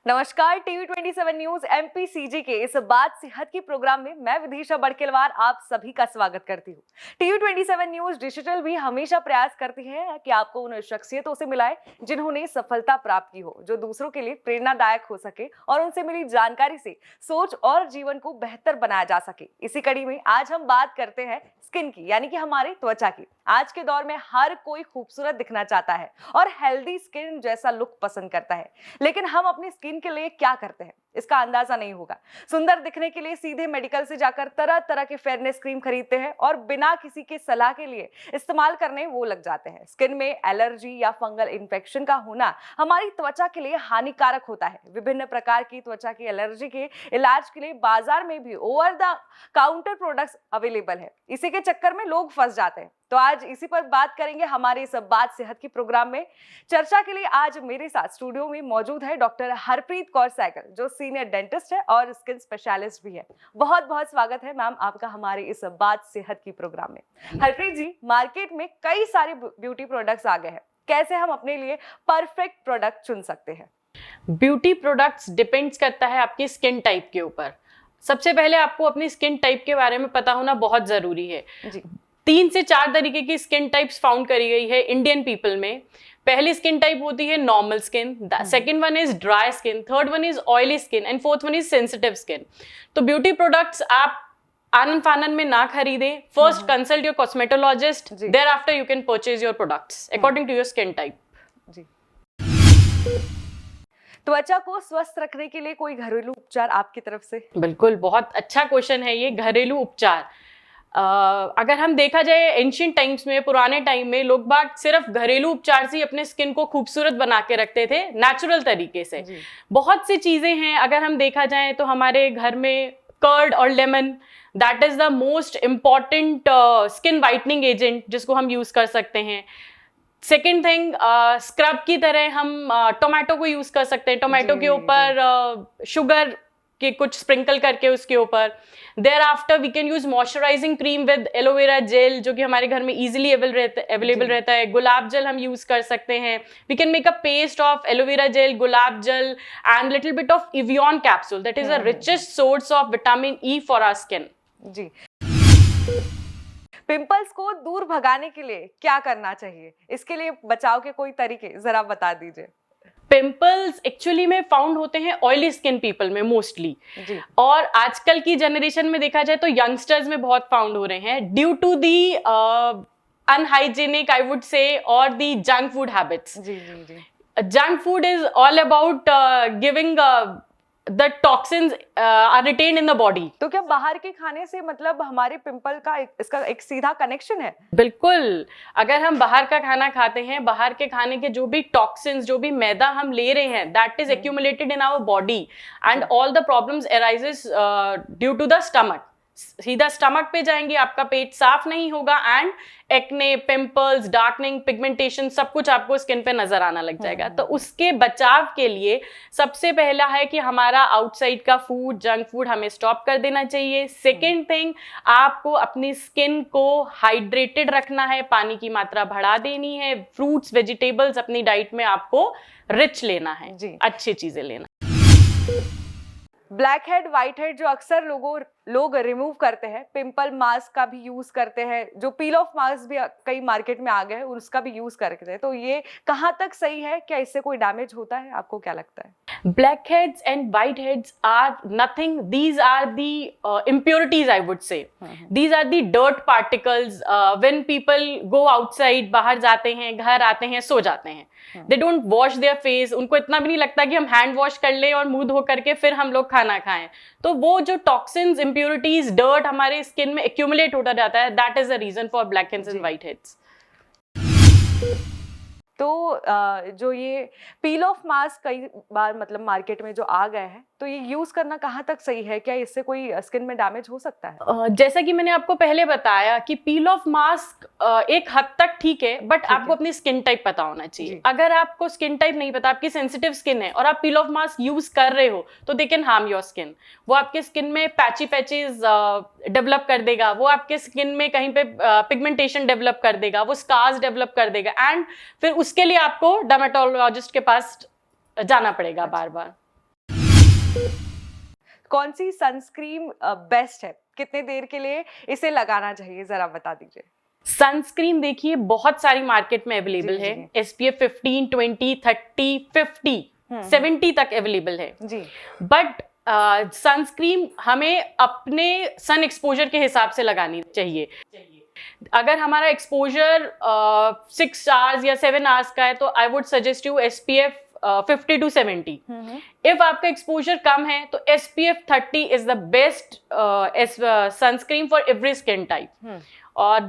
नमस्कार, TV 27 news MPCG के इस बात सेहत की प्रोग्राम में मैं विदिशा बड़केलवार आप सभी का स्वागत करती हूँ। टीवी 27 न्यूज डिजिटल भी हमेशा प्रयास करती है कि आपको उन शख्सियतों से मिलाए जिन्होंने सफलता प्राप्त की हो, जो दूसरों के लिए प्रेरणादायक हो सके और उनसे मिली जानकारी से सोच और जीवन को बेहतर बनाया जा सके। इसी कड़ी में आज हम बात करते हैं स्किन की, यानी कि हमारे त्वचा की। आज के दौर में हर कोई खूबसूरत दिखना चाहता है और हेल्दी स्किन जैसा लुक पसंद करता है, लेकिन हम अपनी स्किन के लिए क्या करते हैं इसका अंदाजा नहीं होगा। सुंदर दिखने के लिए सीधे मेडिकल से जाकर तरह तरह के फेयरनेस क्रीम खरीदते हैं और बिना किसी के सलाह के लिए इस्तेमाल करने वो लग जाते हैं। स्किन में एलर्जी या फंगल इन्फेक्शन का होना हमारी त्वचा के लिए हानिकारक होता है। विभिन्न प्रकार की त्वचा की एलर्जी के इलाज के लिए बाजार में भी over the counter products available है। इसी के चक्कर में लोग फंस जाते हैं। तो आज इसी पर बात करेंगे हमारे इस बात सेहत की प्रोग्राम में। चर्चा के लिए आज मेरे साथ स्टूडियो में मौजूद है डॉक्टर हरप्रीत कौर सहगल, जो सीनियर डेंटिस्ट है और स्किन स्पेशलिस्ट भी है। बहुत बहुत स्वागत है मैम आपका हमारे इस बात सेहत की प्रोग्राम में। हरप्रीत जी, मार्केट में कई सारे ब्यूटी प्रोडक्ट्स आ गए हैं, कैसे हम अपने लिए परफेक्ट प्रोडक्ट चुन सकते हैं? ब्यूटी प्रोडक्ट्स डिपेंड्स करता है आपकी स्किन टाइप के ऊपर। सबसे पहले आपको अपनी स्किन टाइप के बारे में पता होना बहुत जरूरी है जी। 3 से 4 तरीके की स्किन टाइप्स फाउंड करी गई है इंडियन पीपल में। पहली स्किन टाइप होती है normal skin, second one is dry skin, third one is oily skin and fourth one is sensitive skin. तो ब्यूटी प्रोडक्ट्स आप आनन फानन में ना खरीदें। First consult your cosmetologist, there after you can purchase your products according to your skin type. जी। त्वचा को स्वस्थ रखने के लिए कोई घरेलू उपचार आपकी तरफ से? बिल्कुल, बहुत अच्छा क्वेश्चन है ये। घरेलू उपचार अगर हम देखा जाए एंशिएंट टाइम्स में, पुराने टाइम में लोग बाग सिर्फ घरेलू उपचार से अपने स्किन को खूबसूरत बना के रखते थे, नेचुरल तरीके से। बहुत सी चीजें हैं, अगर हम देखा जाए तो हमारे घर में कर्ड और lemon, that is the most important skin whitening agent जिसको हम यूज कर सकते हैं। सेकेंड थिंग, स्क्रब की तरह हम टोमेटो को यूज कर सकते हैं। टोमेटो के ऊपर शुगर के कुछ स्प्रिंकल करके उसके ऊपर। Thereafter we can use moisturising cream with aloe vera gel, जो कि हमारे घर में इजीली अवेलेबल रहता है। गुलाब जल हम यूज कर सकते हैं। We can make a paste of aloe vera gel, गुलाब जल and little bit of Evion capsule, that is a richest source of vitamin E for our skin. जी। पिंपल्स को दूर भगाने के लिए क्या करना चाहिए? इसके लिए बचाव के कोई तरीके जरा बता दीजिए। पिंपल्स एक्चुअली में फाउंड होते हैं ऑयली स्किन पीपल में मोस्टली, और आजकल की जनरेशन में देखा जाए तो यंगस्टर्स में बहुत फाउंड हो रहे हैं due to the unhygienic I would से और the junk food habits. Junk food is all about giving the toxins are retained in the body। तो क्या बाहर के खाने से मतलब हमारे पिंपल का इसका एक सीधा कनेक्शन है? बिल्कुल, अगर हम बाहर का खाना खाते हैं, बाहर के खाने के जो भी टॉक्सिन्स, जो भी मैदा हम ले रहे हैं, that is accumulated in our body and all the problems arises due to the stomach. सीधा स्टमक पे जाएंगे, आपका पेट साफ नहीं होगा and acne, pimples, darkening, pigmentation सब कुछ आपको स्किन पे नजर आना लग जाएगा। तो उसके बचाव के लिए सबसे पहला है कि हमारा आउटसाइड का फूड, जंक फूड हमें स्टॉप कर देना चाहिए। सेकेंड थिंग, आपको अपनी स्किन को हाइड्रेटेड रखना है, पानी की मात्रा बढ़ा देनी है। फ्रूट्स, वेजिटेबल्स अपनी डाइट में आपको रिच लेना है, अच्छी चीजें लेना। ब्लैक हेड, व्हाइट हेड जो अक्सर लोग रिमूव करते हैं, पिंपल मास्क का भी यूज करते हैं, जो पील ऑफ मास्क भी कई मार्केट में आ गए हैं, उसका भी यूज करते हैं। तो ये कहाँ तक सही है? क्या इससे कोई डैमेज होता है? आपको क्या लगता है? Black heads and white heads are nothing. These are the impurities, I would say. These are the dirt particles. When people go outside, बाहर जाते हैं, घर आते हैं, सो जाते हैं, they don't wash their face. उनको इतना भी नहीं लगता कि हम हैंड वॉश कर लें और मुंह धो करके फिर हम लोग खाना खाएं। तो वो जो टॉक्सिन्स, इम्प्योरिटीज, डर्ट हमारे स्किन में एक्यूमुलेट होता जाता है, that is the reason for blackheads and whiteheads. तो जो ये पील ऑफ मास्क कई बार मतलब मार्केट में जो आ गए हैं, तो ये यूज करना कहाँ तक सही है? क्या इससे कोई स्किन में डैमेज हो सकता है? जैसा कि मैंने आपको पहले बताया कि पील ऑफ मास्क एक हद तक ठीक है, बट आपको अपनी स्किन टाइप पता होना चाहिए। अगर आपको स्किन टाइप नहीं पता, आपकी सेंसिटिव स्किन है और आप पील ऑफ मास्क यूज कर रहे हो, तो they can harm your skin. वो आपके स्किन में पैचेस डेवलप कर देगा, वो आपके स्किन में कहीं पे पिगमेंटेशन डेवलप कर देगा, वो स्कार्स डेवलप कर देगा, एंड फिर उसके लिए आपको डर्मेटोलॉजिस्ट के पास जाना पड़ेगा बार बार। कौन सी सनस्क्रीन बेस्ट है, कितने देर के लिए इसे लगाना चाहिए, जरा बता दीजिए। सनस्क्रीन देखिए बहुत सारी मार्केट में अवेलेबल जी, है, जी। SPF 15, 20, 30, 50, 70 तक अवेलेबल है। जी। बट सनस्क्रीन हमें अपने सन एक्सपोजर के हिसाब से लगानी चाहिए। अगर हमारा एक्सपोजर 6 आवर्स या 7 आवर्स का है तो I would suggest you SPF 50 to 70। If आपका एक्सपोजर कम है तो SPF 30 is the best sunscreen for every skin type. और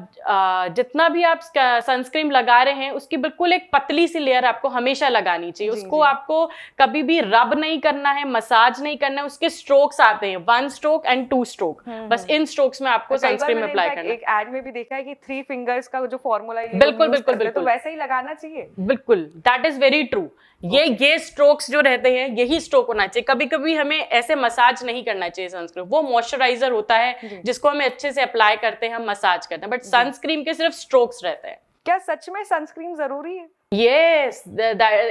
जितना भी आप सनस्क्रीन लगा रहे हैं उसकी बिल्कुल एक पतली सी लेयर आपको हमेशा लगानी चाहिए। जी, उसको जी। आपको कभी भी रब नहीं करना है, मसाज नहीं करना है। उसके स्ट्रोक्स आते हैं 1 स्ट्रोक एंड 2 स्ट्रोक, बस इन स्ट्रोक्स में आपको कई बार सनस्क्रीन मैंने अप्लाई इनफैक्ट करना है। एक एड में भी देखा है कि 3 फिंगर्स का जो फॉर्मूला ये बिल्कुल, यूज बिल्कुल, करते हैं, तो बिल्कुल। वैसे ही लगाना चाहिए। बिल्कुल, दैट इज वेरी ट्रू। ये स्ट्रोक्स जो रहते हैं यही स्ट्रोक होना चाहिए। कभी कभी हमें ऐसे मसाज नहीं करना चाहिए सनस्क्रीन, वो मॉइस्चराइजर होता है जिसको हमें अच्छे से अप्लाई करते हैं, हम मसाज करते हैं, बट सनस्क्रीन के सिर्फ स्ट्रोक्स रहते हैं। क्या सच में सनस्क्रीन जरूरी है? Yes,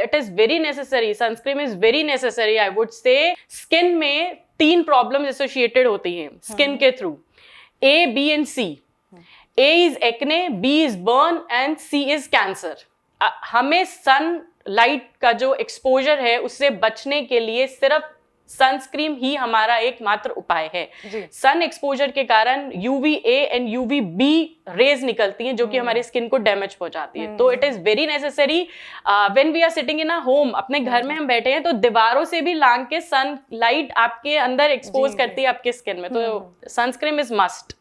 it is very necessary. Sunscreen is very necessary. I would say skin में 3 प्रॉब्लम्स एसोसिएटेड होती हैं स्किन के through, A, B and C. A is acne, B is burn and C is cancer. हमें sun light का जो exposure है उससे बचने के लिए सिर्फ सनस्क्रीन ही हमारा एकमात्र उपाय है। सन एक्सपोजर के कारण UVA एंड UVB रेज निकलती हैं जो कि हमारी स्किन को डैमेज पहुंचाती है। तो it is very necessary when we are sitting in a home, अपने घर में हम बैठे हैं तो दीवारों से भी लांग के सन लाइट आपके अंदर एक्सपोज करती है आपके स्किन में, तो सनस्क्रीन इज मस्ट।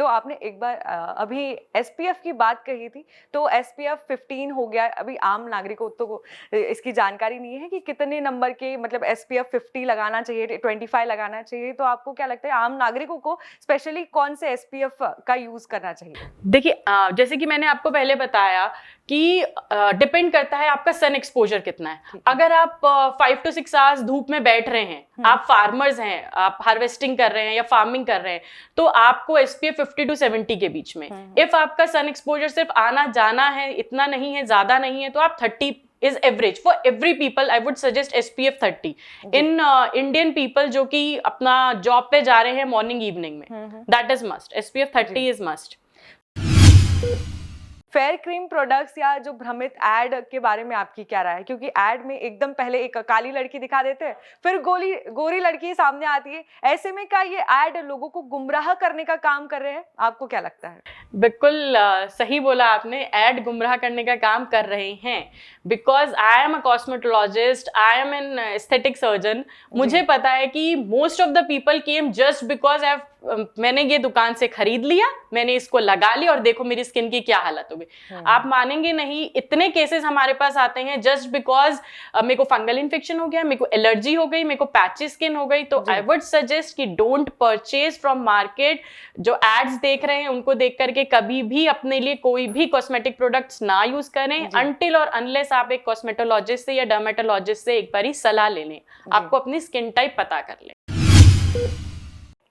तो आपने एक बार अभी SPF की बात कही थी, तो SPF 15 हो गया। अभी आम नागरिकों को इसकी जानकारी नहीं है कि कितने नंबर के, मतलब SPF 50 लगाना चाहिए, 25 लगाना चाहिए। तो आपको क्या लगता है आम नागरिकों को स्पेशली कौन से SPF का यूज करना चाहिए? देखिए जैसे कि मैंने आपको पहले बताया कि डिपेंड करता है आपका सन एक्सपोजर कितना है। अगर आप 5 to 6 आवर्स धूप में बैठ रहे हैं, आप फार्मर्स हैं, आप हार्वेस्टिंग कर रहे हैं या फार्मिंग कर रहे हैं, तो आपको SPF 50 to 70 के बीच में। इफ आपका सन एक्सपोजर सिर्फ आना जाना है, इतना नहीं है, ज्यादा नहीं है, तो आप 30 is average for every people. I would suggest SPF 30 in Indian people जो कि अपना जॉब पे जा रहे हैं मॉर्निंग इवनिंग में, that is must. SPF 30 is must. Fair cream products या जो भ्रमित एड के बारे में आपकी क्या राय है? क्योंकि एड में एकदम पहले एक काली लड़की दिखा देते हैं, फिर गोरी लड़की सामने आती है। ऐसे में क्या ये एड लोगों को गुमराह करने का काम कर रहे हैं? आपको क्या लगता है? बिल्कुल सही बोला आपने, एड गुमराह करने का काम कर रहे हैं। Because I am a cosmetologist, I am an aesthetic surgeon. मुझे पता है कि most of the people came just because मैंने ये दुकान से खरीद लिया, मैंने इसको लगा लिया और देखो मेरी स्किन की क्या हालत हो गई। आप मानेंगे नहीं, इतने केसेस हमारे पास आते हैं जस्ट बिकॉज मेरे को फंगल इन्फेक्शन हो गया, मेरे को एलर्जी हो गई, मेरे को पैची स्किन हो गई। तो आई वुड सजेस्ट कि डोंट परचेज फ्रॉम मार्केट। जो एड्स देख रहे हैं उनको देख करके कभी भी अपने लिए कोई भी कॉस्मेटिक प्रोडक्ट्स ना यूज करें अनटिल और अनलेस आप एक कॉस्मेटोलॉजिस्ट से या डर्मेटोलॉजिस्ट से एक बारी सलाह ले लें, आपको अपनी स्किन टाइप पता कर लें।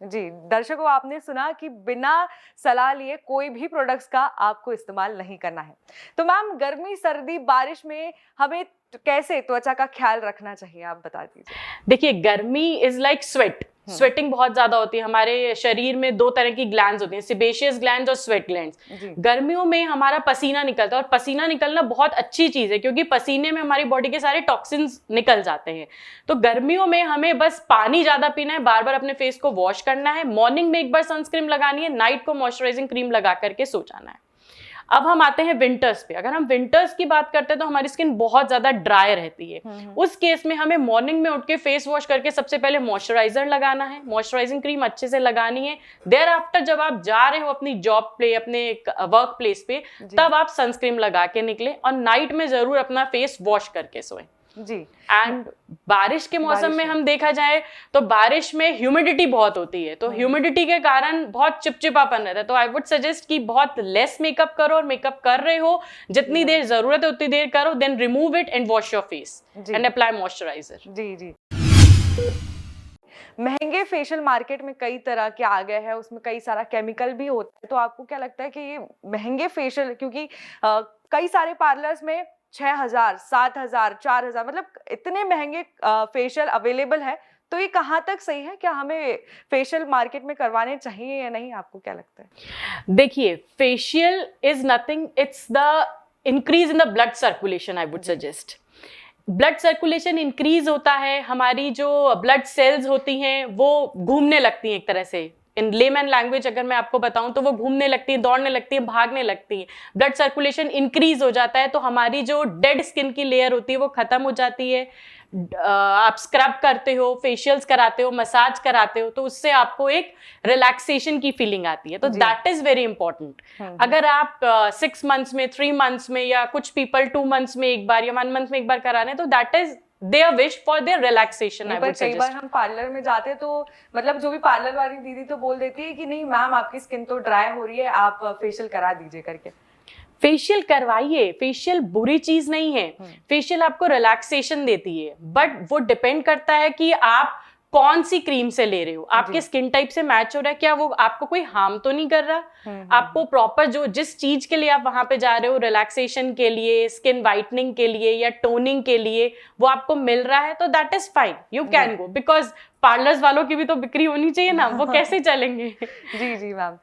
जी दर्शकों, आपने सुना कि बिना सलाह लिए कोई भी प्रोडक्ट्स का आपको इस्तेमाल नहीं करना है। तो मैम, गर्मी सर्दी बारिश में हमें कैसे त्वचा का ख्याल रखना चाहिए, आप बता दीजिए। देखिए, गर्मी इज लाइक स्वेटिंग बहुत ज्यादा होती है। हमारे शरीर में 2 तरह की ग्लैंड्स होती हैं, सेबेशियस ग्लैंड्स और स्वेट ग्लैंड्स। गर्मियों में हमारा पसीना निकलता है और पसीना निकलना बहुत अच्छी चीज है क्योंकि पसीने में हमारी बॉडी के सारे टॉक्सिन्स निकल जाते हैं। तो गर्मियों में हमें बस पानी ज्यादा पीना है, बार बार अपने फेस को वॉश करना है, मॉर्निंग में एक बार सनस्क्रीन लगानी है, नाइट को मॉइस्चराइजिंग क्रीम लगा करके सो जाना है। अब हम आते हैं विंटर्स पे। अगर हम विंटर्स की बात करते हैं तो हमारी स्किन बहुत ज्यादा ड्राई रहती है। उस केस में हमें मॉर्निंग में उठ के फेस वॉश करके सबसे पहले मॉइस्चराइजर लगाना है, मॉइस्चराइजिंग क्रीम अच्छे से लगानी है। देयर आफ्टर जब आप जा रहे हो अपनी जॉब पे, अपने वर्क प्लेस पे, तब आप सनस्क्रीन लगा के निकले और नाइट में जरूर अपना फेस वॉश करके सोएं जी। एंड बारिश के मौसम में हम देखा जाए तो बारिश में ह्यूमिडिटी बहुत होती है, तो ह्यूमिडिटी के कारण बहुत चिपचिपापन रहता है। तो आई वुड सजेस्ट कि बहुत लेस मेकअप करो, और मेकअप कर रहे हो जितनी देर जरूरत है उतनी देर करो, then remove it and wash your face and apply moisturiser. जी। महंगे फेशियल मार्केट में कई तरह के आ गए हैं, उसमें कई सारा केमिकल भी होता है। तो आपको क्या लगता है कि ये महंगे फेशियल, क्योंकि कई सारे पार्लर्स में 6,000, 7,000, 4,000, मतलब इतने महंगे फेशियल अवेलेबल है। तो ये कहाँ तक सही है? क्या हमें फेशियल मार्केट में करवाने चाहिए या नहीं? आपको क्या लगता है? देखिए, facial is nothing, it's the increase in the blood circulation, I would suggest. Blood circulation increase होता है, हमारी जो ब्लड सेल्स होती हैं वो घूमने लगती हैं, एक तरह से इन लेमैन लैंग्वेज अगर मैं आपको बताऊं तो वो घूमने लगती हैं, दौड़ने लगती हैं, भागने लगती हैं। ब्लड सर्कुलेशन इंक्रीज हो जाता है तो हमारी जो डेड स्किन की लेयर होती है वो खत्म हो जाती है। आप स्क्रब करते हो, फेशियल्स कराते हो, मसाज कराते हो, तो उससे आपको एक रिलैक्सेशन की फीलिंग आती है, तो दैट इज वेरी इंपॉर्टेंट। अगर आप 6 मंथ्स में, 3 मंथ्स में, या कुछ पीपल 2 मंथ्स में एक बार या 1 मंथ में एक बार करा रहे हैं, तो that is their wish for their relaxation, I पर would कई बार suggest। हम पार्लर में जाते हैं तो मतलब जो भी पार्लर वाली दीदी तो बोल देती है कि नहीं मैम आपकी स्किन तो ड्राई हो रही है, आप फेशियल करा दीजिए करके। फेशियल करवाइए, फेशियल बुरी चीज नहीं है, फेशियल आपको रिलैक्सेशन देती है, बट वो डिपेंड करता है कि आप कौन सी क्रीम से ले रहे हो, आपके स्किन टाइप से मैच हो रहा है क्या, वो आपको कोई हार्म तो नहीं कर रहा। आपको प्रॉपर जो जिस चीज के लिए आप वहां पे जा रहे हो, रिलैक्सेशन के लिए, स्किन वाइटनिंग के लिए या टोनिंग के लिए, वो आपको मिल रहा है, तो that is fine, you can go. Because parlours वालों की भी तो बिक्री होनी चाहिए ना, वो कैसे चलेंगे। जी जी मैम।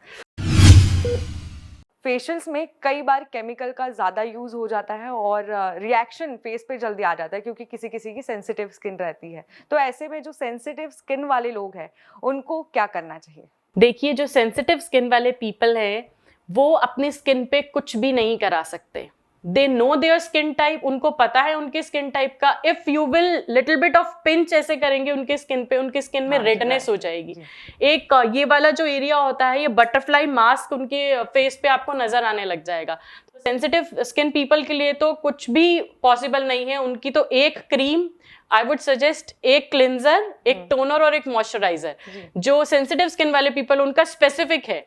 फेशियल्स में कई बार केमिकल का ज़्यादा यूज़ हो जाता है और रिएक्शन फेस पे जल्दी आ जाता है क्योंकि किसी किसी की सेंसिटिव स्किन रहती है। तो ऐसे में जो सेंसिटिव स्किन वाले लोग हैं उनको क्या करना चाहिए? देखिए, जो सेंसिटिव स्किन वाले पीपल हैं वो अपनी स्किन पे कुछ भी नहीं करा सकते। They know there skin type, उनको पता है उनके स्किन टाइप का। If you will little bit of pinch ऐसे करेंगे उनके स्किन पे, उनके स्किन में रेडनेस हो जाएगी। एक ये वाला जो एरिया होता है, ये बटरफ्लाई मास्क उनके फेस पे आपको नजर आने लग जाएगा। तो सेंसिटिव स्किन पीपल के लिए तो कुछ भी पॉसिबल नहीं है। उनकी तो एक क्रीम, आई वुड सजेस्ट एक क्लिंजर, एक टोनर और एक मॉइस्चराइजर, जो सेंसिटिव स्किन वाले पीपल उनका स्पेसिफिक है,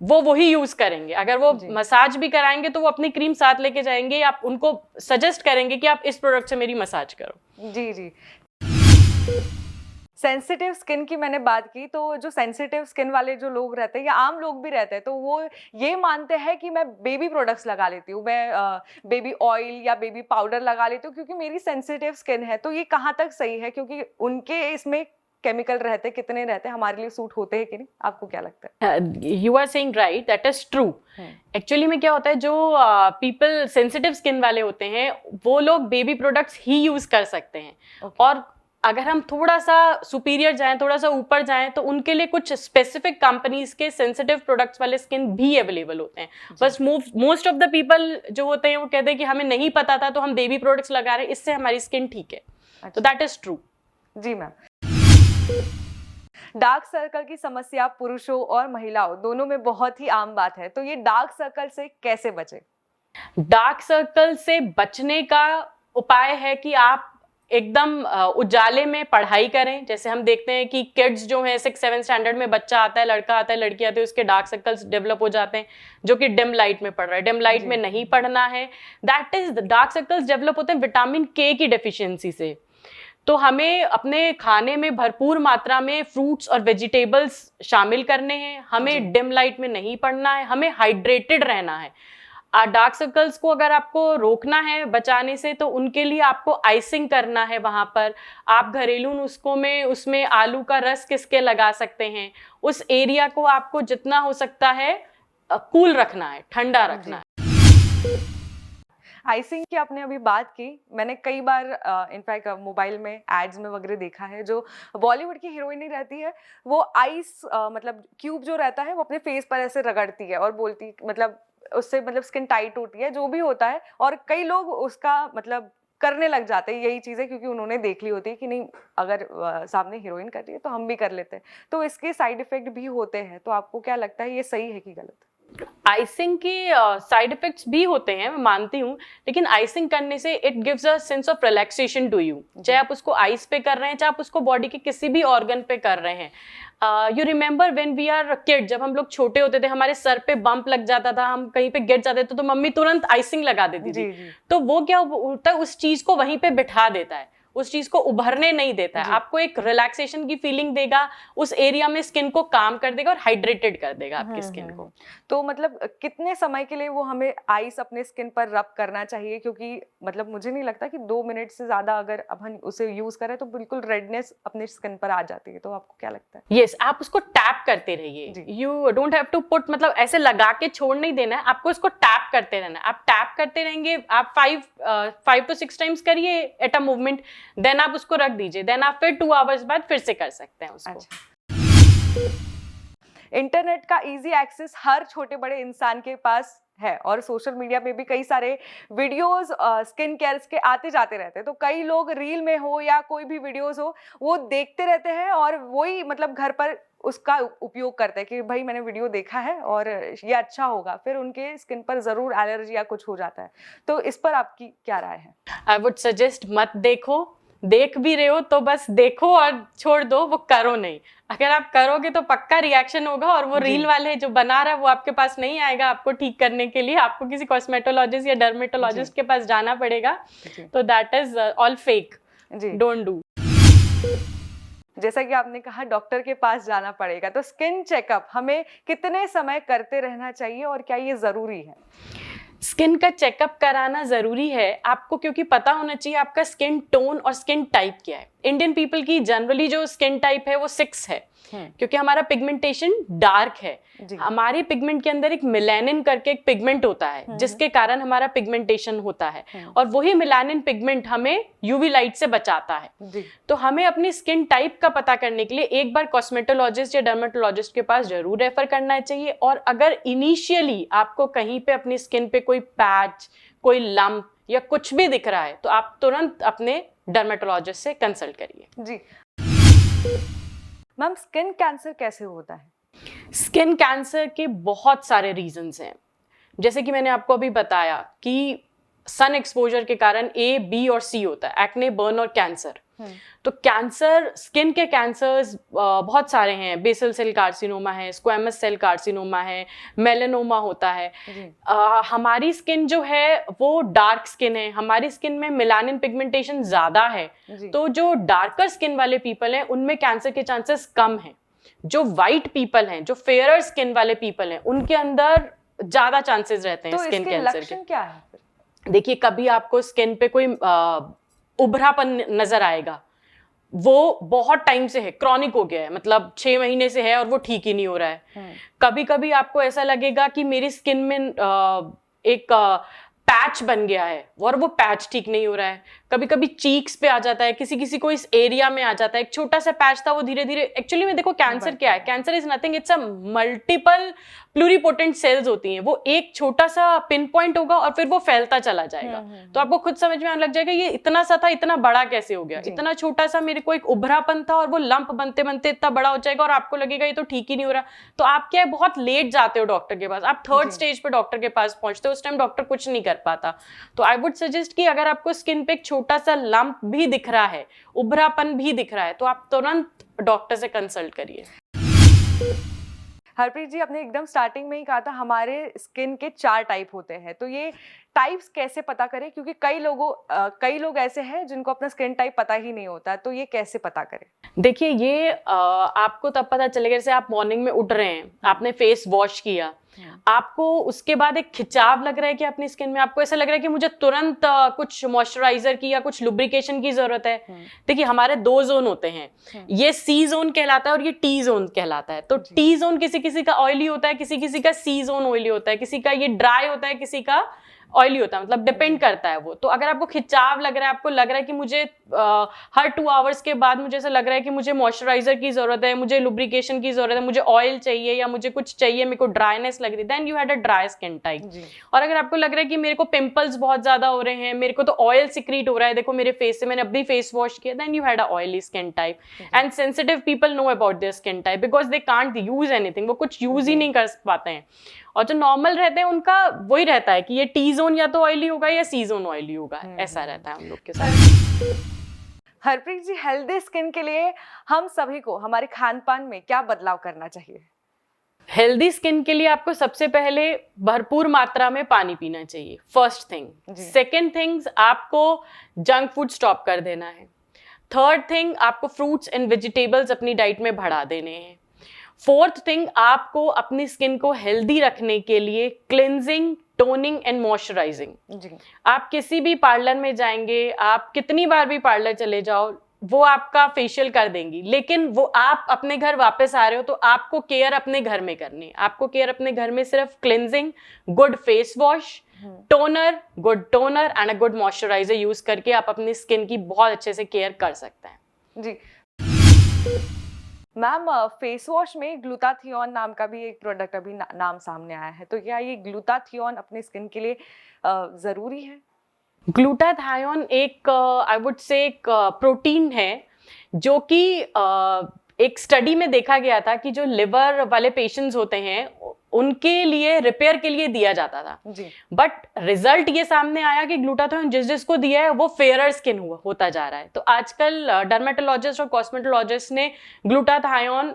वो वही यूज करेंगे। अगर वो मसाज भी कराएंगे तो वो अपनी क्रीम साथ लेके जाएंगे, आप उनको सजेस्ट करेंगे कि आप इस प्रोडक्ट से मेरी मसाज करो। जी जी। सेंसिटिव स्किन की मैंने बात की, तो जो सेंसिटिव स्किन वाले जो लोग रहते हैं या आम लोग भी रहते हैं, तो वो ये मानते हैं कि मैं बेबी प्रोडक्ट्स लगा लेती हूँ, मैं बेबी ऑयल या बेबी पाउडर लगा लेती हूँ क्योंकि मेरी सेंसिटिव स्किन है। तो ये कहाँ तक सही है? क्योंकि उनके इसमें केमिकल रहते कितने रहते हैं, हमारे लिए सूट होते हैं कि नहीं? आपको क्या लगता है? You are saying right, that is true. Actually में क्या होता है, जो पीपल सेंसिटिव स्किन वाले होते हैं वो लोग बेबी प्रोडक्ट्स ही यूज कर सकते हैं। और अगर हम थोड़ा सा सुपीरियर जाएं, थोड़ा सा ऊपर जाएं, तो उनके लिए कुछ स्पेसिफिक कंपनीज के सेंसिटिव प्रोडक्ट्स वाले स्किन भी अवेलेबल होते हैं। बस मोस्ट ऑफ द पीपल जो होते हैं वो कहते हैं कि हमें नहीं पता था तो हम बेबी प्रोडक्ट्स लगा रहे हैं, इससे हमारी स्किन ठीक है। तो दैट इज ट्रू। जी मैम। डार्क सर्कल की समस्या पुरुषों और महिलाओं दोनों में बहुत ही आम बात है, तो ये डार्क सर्कल से कैसे बचे? डार्क सर्कल से बचने का उपाय है कि आप एकदम उजाले में पढ़ाई करें। जैसे हम देखते हैं कि किड्स जो हैं 6-7 स्टैंडर्ड में बच्चा आता है, लड़का आता है, लड़की आती है, उसके डार्क सर्कल्स डेवलप हो जाते हैं जो कि डिम लाइट में पढ़ रहा है। डिम लाइट में नहीं पढ़ना है। That is, dark circles develop होते हैं विटामिन के की डेफिशिएंसी से। तो हमें अपने खाने में भरपूर मात्रा में फ्रूट्स और वेजिटेबल्स शामिल करने हैं। हमें डिम लाइट में नहीं पढ़ना है, हमें हाइड्रेटेड रहना है। डार्क सर्कल्स को अगर आपको रोकना है बचाने से, तो उनके लिए आपको आइसिंग करना है। वहां पर आप घरेलू नुस्खों में उसमें आलू का रस किसके लगा सकते हैं। उस एरिया को आपको जितना हो सकता है कूल रखना है, ठंडा रखना है। आइसिंग की आपने अभी बात की, मैंने कई बार इनफैक्ट मोबाइल में एड्स में वगैरह देखा है, जो बॉलीवुड की हीरोइन रहती है वो आइस मतलब क्यूब जो रहता है वो अपने फेस पर ऐसे रगड़ती है और बोलती, मतलब उससे मतलब स्किन टाइट होती है, जो भी होता है। और कई लोग उसका मतलब करने लग जाते हैं यही चीज़ें, क्योंकि उन्होंने देख ली होती है कि नहीं अगर सामने हीरोइन कर रही है तो हम भी कर लेते हैं। तो इसके साइड इफेक्ट भी होते हैं, तो आपको क्या लगता है ये सही है कि गलत? आइसिंग के साइड इफेक्ट्स भी होते हैं, मैं मानती हूँ, लेकिन आइसिंग करने से it gives a sense of relaxation to you. चाहे आप उसको आइस पे कर रहे हैं, चाहे आप उसको बॉडी के किसी भी ऑर्गन पे कर रहे हैं। You remember when we are kid, जब हम लोग छोटे होते थे, हमारे सर पे बम्प लग जाता था, हम कहीं पे गिर जाते थे तो मम्मी तुरंत आइसिंग लगा देती थी। तो वो क्या होता है, उस चीज को वहीं पे बिठा देता है उस चीज को उभरने नहीं देता है, आपको एक रिलैक्सेशन की फीलिंग देगा, उस एरिया में स्किन को काम कर देगा और हाइड्रेटेड कर देगा आपकी स्किन को। तो मतलब कितने समय के लिए वो हमें आइस अपने स्किन पर रब करना चाहिए? क्योंकि मतलब मुझे नहीं लगता कि 2 मिनट से ज्यादा अगर अपन उसे यूज करें तो बिल्कुल रेडनेस अपने स्किन पर आ जाती है, तो आपको क्या लगता है? यस, आप उसको टैप करते रहिए, you don't have to put, मतलब ऐसे लगा के छोड़ नहीं देना है, आपको इसको टैप करते रहना है। आप टैप करते रहेंगे, आप 5 to 6 टाइम्स करिए एट अ मूवमेंट, देन आप उसको रख दीजिए, देन आप फिर 2 आवर्स बाद फिर से कर सकते हैं उसको। इंटरनेट का इजी एक्सेस हर छोटे बड़े इंसान के पास है और सोशल मीडिया पे भी कई सारे वीडियोस स्किन केयर के आते जाते रहते हैं, तो कई लोग रील में हो या कोई भी वीडियोस हो वो देखते रहते हैं और वही मतलब घर पर उसका उपयोग करते हैं कि भाई मैंने वीडियो देखा है और ये अच्छा होगा, फिर उनके स्किन पर जरूर एलर्जी या कुछ हो जाता है। तो इस पर आपकी क्या राय है? आई वुड सजेस्ट मत देखो, देख भी रहे हो तो बस देखो और छोड़ दो, वो करो नहीं। अगर आप करोगे तो पक्का रिएक्शन होगा और वो रील वाले जो बना रहा है वो आपके पास नहीं आएगा आपको ठीक करने के लिए, आपको किसी कॉस्मेटोलॉजिस्ट या डर्मेटोलॉजिस्ट के पास जाना पड़ेगा। तो that is all fake, don't do. जैसा कि आपने कहा डॉक्टर के पास जाना पड़ेगा, तो स्किन चेकअप हमें कितने समय करते रहना चाहिए और क्या ये जरूरी है? स्किन का चेकअप कराना जरूरी है आपको, क्योंकि पता होना चाहिए आपका स्किन टोन और स्किन टाइप क्या है। इंडियन पीपल की जनरली जो स्किन टाइप है वो 6 है, क्योंकि हमारा पिगमेंटेशन डार्क है। हमारे पिगमेंट के अंदर एक मेलानिन करके एक पिगमेंट होता है जिसके कारण हमारा पिगमेंटेशन होता है, और वही मेलानिन पिगमेंट हमें यूवी लाइट से बचाता है। तो हमें अपनी स्किन टाइप का पता करने के लिए एक बार कॉस्मेटोलॉजिस्ट या डर्मेटोलॉजिस्ट के पास जरूर रेफर करना चाहिए। और अगर इनिशियली आपको कहीं पे अपनी स्किन पे कोई पैच, कोई लंप या कुछ भी दिख रहा है तो आप तुरंत अपने डर्मेटोलॉजिस्ट से कंसल्ट करिए। जी मैम, स्किन कैंसर कैसे होता है? स्किन कैंसर के बहुत सारे रीजंस हैं, जैसे कि मैंने आपको अभी बताया कि सन एक्सपोजर के कारण A, B और C होता है, एक्ने, बर्न और कैंसर। तो कैंसर, स्किन के कैंसर्स बहुत सारे हैं, बेसल सेल कार्सिनोमा है, स्क्वैमस सेल कार्सिनोमा है, मेलानोमा होता है। हमारी स्किन जो है वो डार्क स्किन है, हमारी स्किन में मेलानिन पिगमेंटेशन ज्यादा है, तो जो डार्कर स्किन वाले पीपल हैं उनमें कैंसर के चांसेस कम हैं। जो वाइट पीपल हैं, जो फेयर स्किन वाले पीपल हैं, उनके अंदर ज्यादा चांसेस रहते हैं तो स्किन कैंसर के। लक्षण क्या है? देखिए, कभी आपको स्किन पे कोई उभरापन नजर आएगा, वो बहुत टाइम से है, क्रॉनिक हो गया है, मतलब 6 महीने से है और वो ठीक ही नहीं हो रहा है। कभी कभी आपको ऐसा लगेगा कि मेरी स्किन में एक पैच बन गया है और वो पैच ठीक नहीं हो रहा है। कभी कभी चीक्स पे आ जाता है, किसी किसी को इस एरिया में आ जाता है, एक छोटा सा पैच था वो धीरे धीरे, एक्चुअली में देखो कैंसर क्या है, cancer is nothing, it's a multiple pluripotent cells होती हैं। वो एक छोटा सा पिन पॉइंट होगा और फिर वो फैलता चला जाएगा। तो आपको खुद समझ में आने लग जाएगा ये इतना सा था, इतना बड़ा कैसे हो गया, इतना छोटा सा मेरे को एक उभरापन था और वो लंप बनते बनते इतना बड़ा हो जाएगा और आपको लगेगा ये तो ठीक ही नहीं हो रहा। तो आप क्या है, बहुत लेट जाते हो डॉक्टर के पास, आप 3rd स्टेज पे डॉक्टर के पास पहुंचते हो, उस टाइम डॉक्टर कुछ नहीं कर पाता। तो आई वुड सजेस्ट कि अगर आपको स्किन पे एक छोटा सा लंप भी दिख रहा है, उभरापन भी दिख रहा है, तो आप तुरंत डॉक्टर से कंसल्ट करिए। हरप्रीत जी, आपने एकदम स्टार्टिंग में ही कहा था हमारे स्किन के 4 टाइप होते हैं, तो ये टाइप्स कैसे पता करें? क्योंकि कई लोग ऐसे हैं जिनको अपना स्किन टाइप पता ही नहीं होता, तो ये कैसे पता करें? देखिए, ये आपको तब पता चलेगा जैसे आप मॉर्निंग में उठ रहे हैं, आपने फेस वॉश किया, आपको उसके बाद एक खिंचाव लग रहा है कि अपनी स्किन में, आपको ऐसा लग रहा है कि मुझे तुरंत कुछ मॉइस्चराइजर की या कुछ लुब्रिकेशन की जरूरत है। देखिए, हमारे 2 जोन होते हैं, ये C जोन कहलाता है और ये T जोन कहलाता है। तो T जोन किसी किसी का ऑयली होता है, किसी किसी का C जोन ऑयली होता है, किसी का ये ड्राई होता है, किसी का ऑयली होता है, मतलब डिपेंड करता है वो। तो अगर आपको खिंचाव लग रहा है, आपको लग रहा है कि मुझे हर 2 आवर्स के बाद मुझे ऐसा लग रहा है कि मुझे मॉइस्चराइजर की जरूरत है, मुझे लुब्रिकेशन की जरूरत है, मुझे ऑयल चाहिए या मुझे कुछ चाहिए, मेरे को ड्राइनेस लग रही है, then you had a dry skin type. और अगर आपको लग रहा है कि मेरे को पिंपल्स बहुत ज्यादा हो रहे हैं, मेरे को तो ऑयल सिक्रीट हो रहा है, देखो मेरे फेस से, मैंने अभी फेस वॉश किया, then you had a oily skin type. And sensitive people know about their skin type because they can't use anything, वो कुछ यूज ही नहीं कर पाते हैं। और जो नॉर्मल रहते हैं उनका वही रहता है कि ये T जोन या तो ऑयली होगा या C जोन ऑयली होगा, ऐसा रहता है हम लोग के साथ। हरप्रीत जी, हेल्दी स्किन के लिए हम सभी को हमारे खान पान में क्या बदलाव करना चाहिए? हेल्दी स्किन के लिए आपको सबसे पहले भरपूर मात्रा में पानी पीना चाहिए, फर्स्ट थिंग। सेकेंड थिंग्स, आपको जंक फूड स्टॉप कर देना है। थर्ड थिंग, आपको फ्रूट्स एंड वेजिटेबल्स अपनी डाइट में बढ़ा देने हैं। फोर्थ थिंग, आपको अपनी स्किन को हेल्दी रखने के लिए क्लिनजिंग, टोनिंग एंड मॉइस्चराइजिंग। जी आप किसी भी पार्लर में जाएंगे, आप कितनी बार भी पार्लर चले जाओ, वो आपका फेशियल कर देंगी, लेकिन वो आप अपने घर वापस आ रहे हो तो आपको केयर अपने घर में करनी है। आपको केयर अपने घर में सिर्फ cleansing, good face wash, toner, good toner and a good moisturiser use करके आप अपनी स्किन की बहुत अच्छे से केयर कर सकते हैं। जी मैम, फेस वॉश में ग्लूटाथियोन नाम का भी एक प्रोडक्ट अभी नाम सामने आया है, तो क्या ये ग्लूटाथियोन अपनी स्किन के लिए जरूरी है? ग्लूटाथायोन एक आई वुड से एक प्रोटीन है जो कि एक स्टडी में देखा गया था कि जो लिवर वाले पेशेंट्स होते हैं उनके लिए रिपेयर के लिए दिया जाता था। जी बट रिजल्ट ये सामने आया कि ग्लूटाथायोन जिस जिसको दिया है वो फेयर स्किन होता जा रहा है। तो आजकल डर्मेटोलॉजिस्ट और कॉस्मेटोलॉजिस्ट ने ग्लूटाथायोन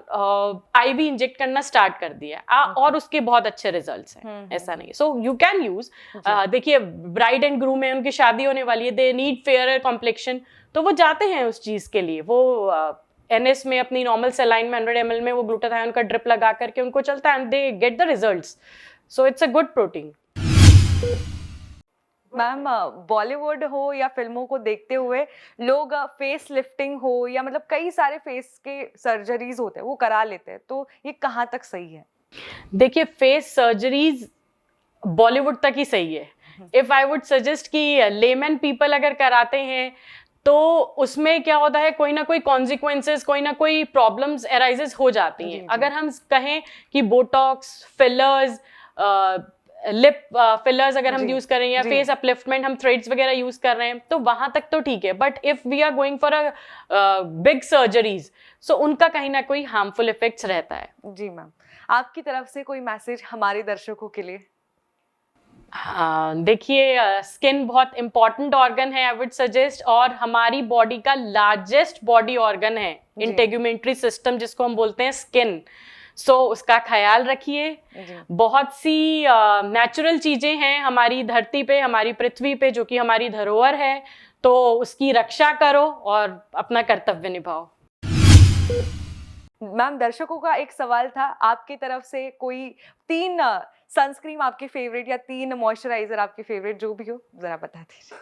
आईवी इंजेक्ट करना स्टार्ट कर दिया है और उसके बहुत अच्छे रिजल्ट्स हैं, ऐसा नहीं। So you can use. देखिए, ब्राइड एंड ग्रूम है, उनकी शादी होने वाली है, दे नीड फेयर कॉम्प्लेक्शन, तो वो जाते हैं उस चीज के लिए। वो एनएस में अपनी नॉर्मल सेलाइन में 100 ml में वो ग्लूटाथायोन का ड्रिप लगा करके उनको चलता है and they get the results. So it's a good protein. Ma'am, Bollywood हो या फिल्मों को देखते हुए लोग फेस लिफ्टिंग हो या मतलब कई सारे फेस के सर्जरीज होते हैं वो करा लेते हैं, तो ये कहाँ तक सही है? देखिए, फेस सर्जरीज बॉलीवुड तक ही सही है। इफ आई वुड सजेस्ट कि लेमन पीपल अगर कराते हैं तो उसमें क्या होता है, कोई ना कोई कॉन्सिक्वेंसेस, कोई ना कोई प्रॉब्लम्स अराइजेस हो जाती हैं। अगर हम कहें कि बोटॉक्स, फिलर्स, लिप फिलर्स अगर हम यूज कर रहे हैं या फेस अपलिफ्टमेंट, हम थ्रेड्स वगैरह यूज कर रहे हैं, तो वहां तक तो ठीक है। But if we are going for a big surgeries, so उनका कहीं ना कोई हार्मफुल इफेक्ट्स रहता है। जी मैम, आपकी तरफ से कोई मैसेज हमारे दर्शकों के लिए? हाँ, देखिए, स्किन बहुत इंपॉर्टेंट ऑर्गन है, आई वुड सजेस्ट, और हमारी बॉडी का लार्जेस्ट बॉडी ऑर्गन है इंटेग्यूमेंट्री सिस्टम, जिसको हम बोलते हैं स्किन। सो उसका ख्याल रखिए। बहुत सी नेचुरल चीजें हैं हमारी धरती पे, हमारी पृथ्वी पे, जो कि हमारी धरोहर है, तो उसकी रक्षा करो और अपना कर्तव्य निभाओ। मैम, दर्शकों का एक सवाल था आपकी तरफ से, कोई 3 सनस्क्रीन आपके फेवरेट या 3 मॉइस्चराइजर आपके फेवरेट, जो भी हो जरा बता दीजिए।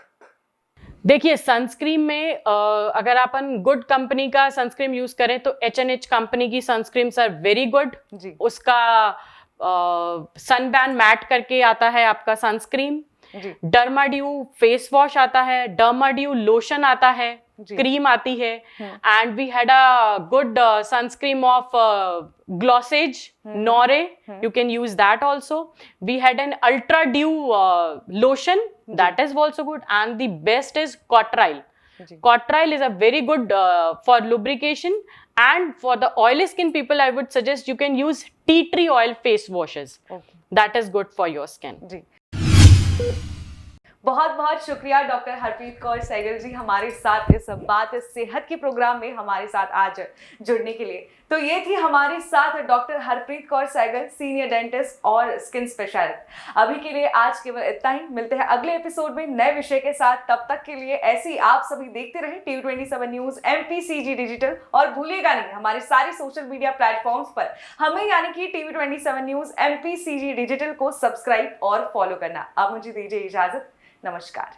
देखिए, सनस्क्रीन में अगर अपन गुड कंपनी का सनस्क्रीन यूज करें तो H&H कंपनी की सनस्क्रीन्स आर वेरी गुड। उसका सनबैन मैट करके आता है आपका सनस्क्रीन। डर्माड्यू फेस वॉश आता है, डर्माड्यू लोशन आता है, क्रीम आती है, and we had a good sunscreen of glosses नॉरे, you can use that also. We had an ultra dew lotion, that is also good, and the best is Cotryl. Cotryl is a very good for lubrication, and for the oily skin people I would suggest you can use tea tree oil face washes. That is good for your skin. बहुत बहुत शुक्रिया doctor Harpreet Kaur Sehgal जी, हमारे साथ इस बात सेहत के programme में हमारे साथ आज जुड़ने के लिए। तो ये थी हमारे साथ doctor Harpreet Kaur Sehgal, senior dentist और स्किन स्पेशलिस्ट। अभी के लिए आज केवल इतना ही, मिलते हैं अगले एपिसोड में नए विषय के साथ। तब तक के लिए ऐसे ही आप सभी देखते रहे TV27 न्यूज MPCG डिजिटल, और भूलिएगा नहीं हमारे सारे सोशल मीडिया प्लेटफॉर्म्स पर हमें यानी कि TV27 न्यूज MPCG डिजिटल को सब्सक्राइब और फॉलो करना। अब मुझे दीजिए इजाजत, नमस्कार।